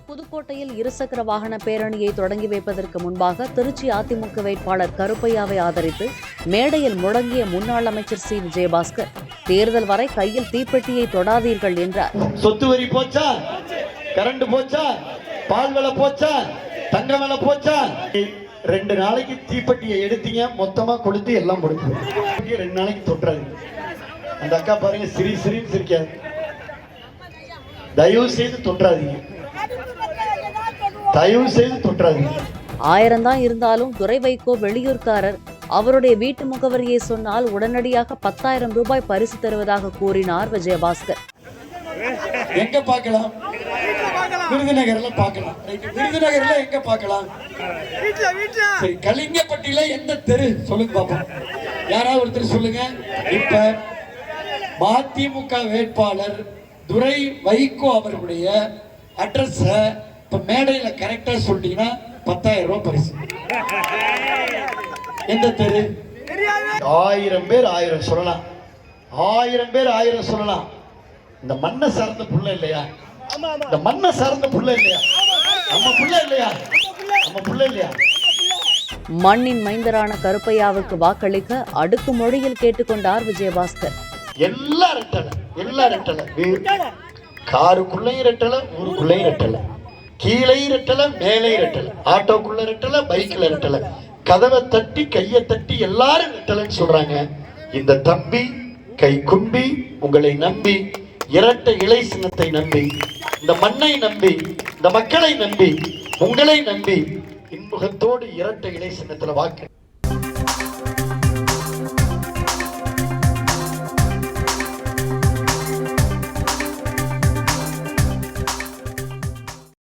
புதுக்கோட்டையில் இருசக்கர வாகன பேரணியை தொடங்கி வைப்பதற்கு முன்பாக திருச்சி அதிமுக வேட்பாளர் கருப்பையாவை ஆதரித்து மேடையில் முழங்கிய முன்னாள் அமைச்சர் சி விஜயபாஸ்கர் தேர்தல் வரை கையில் தீப்பெட்டியை தொடாதீர்கள் என்றார். சொத்து வரி போச்சா, கரண்ட் போச்சா, பால் விலை போச்சா, தங்க விலை போச்சா, 2 நாளைக்கு தீப்பெட்டியை எடுத்தீங்க மொத்தமா கொடுத்து எல்லாம் முடிஞ்சு 2 நாளைக்கு தொட்டுறாது. அந்த அக்கா பாருங்க சிரின்னு சிரிக்காது. தயவு செய்து தொட்டுறாதீங்க, தயவு செய்து தொட்டுறாதீங்க. 1000 தான் இருந்தாலும் துரை வைகோ வெளியூர்காரர், அவருடைய வீட்டு முகவரியை சொன்னால் உடனடியாக 10,000 ரூபாய் பரிசு தருவதாக கூறினார் விஜயபாஸ்கர். எங்க பார்க்கலாம்? விருதுநகர்ல பார்க்கலாம். விருதுநகர்ல எங்க பார்க்கலாம்? சரி, கலிங்கப்பட்டியில எந்த தெரு சொல்லுங்க பாப்போம். யாராவது ஒருத்தர் சொல்லுங்க. இப்ப மதிமுக வேட்பாளர் துரை வைகோ அவர்களுடைய அட்ரஸ் இப்ப மேடையில கரெக்டா சொல்லிட்டீங்கன்னா 10,000 ரூபாய் பரிசு. எந்த தெரு? 1000 பேர் 1000 சொல்லலாம், 1000 பேர் 1000 சொல்லலாம். இந்த மண்ணை சார்ந்த புள்ள இல்லையா? இந்த மண்ணை சார்ந்த புள்ள இல்லையா? நம்ம புள்ள இல்லையா? நம்ம புள்ள இல்லையா? மண்ணின் மைந்தரான கருப்பையாவுக்கு வாக்களிக்க அடுக்கு மொழியில் கேட்டுக்கொண்டார் விஜயபாஸ்கர். எல்லா ரெட்டலை, காருக்குள்ளையும் ரெட்டலை, ஊருக்குள்ளையும் ரெட்டலை, கீழே ரெட்டலை, மேலே ரெட்டலை, ஆட்டோக்குள்ள ரெட்டலை, பைக்ல ரெட்டலை, கதவை தட்டி கையை தட்டி எல்லாரும் ரெட்டலைன்னு சொல்றாங்க. இந்த தம்பி கை கும்பி உங்களை நம்பி, இரட்டை இலை சின்னத்தை நம்பி, இந்த மண்ணை நம்பி, இந்த மக்களை நம்பி, உங்களை நம்பி இன்முகத்தோடு இரட்டை இலை சின்னத்துல வாக்கு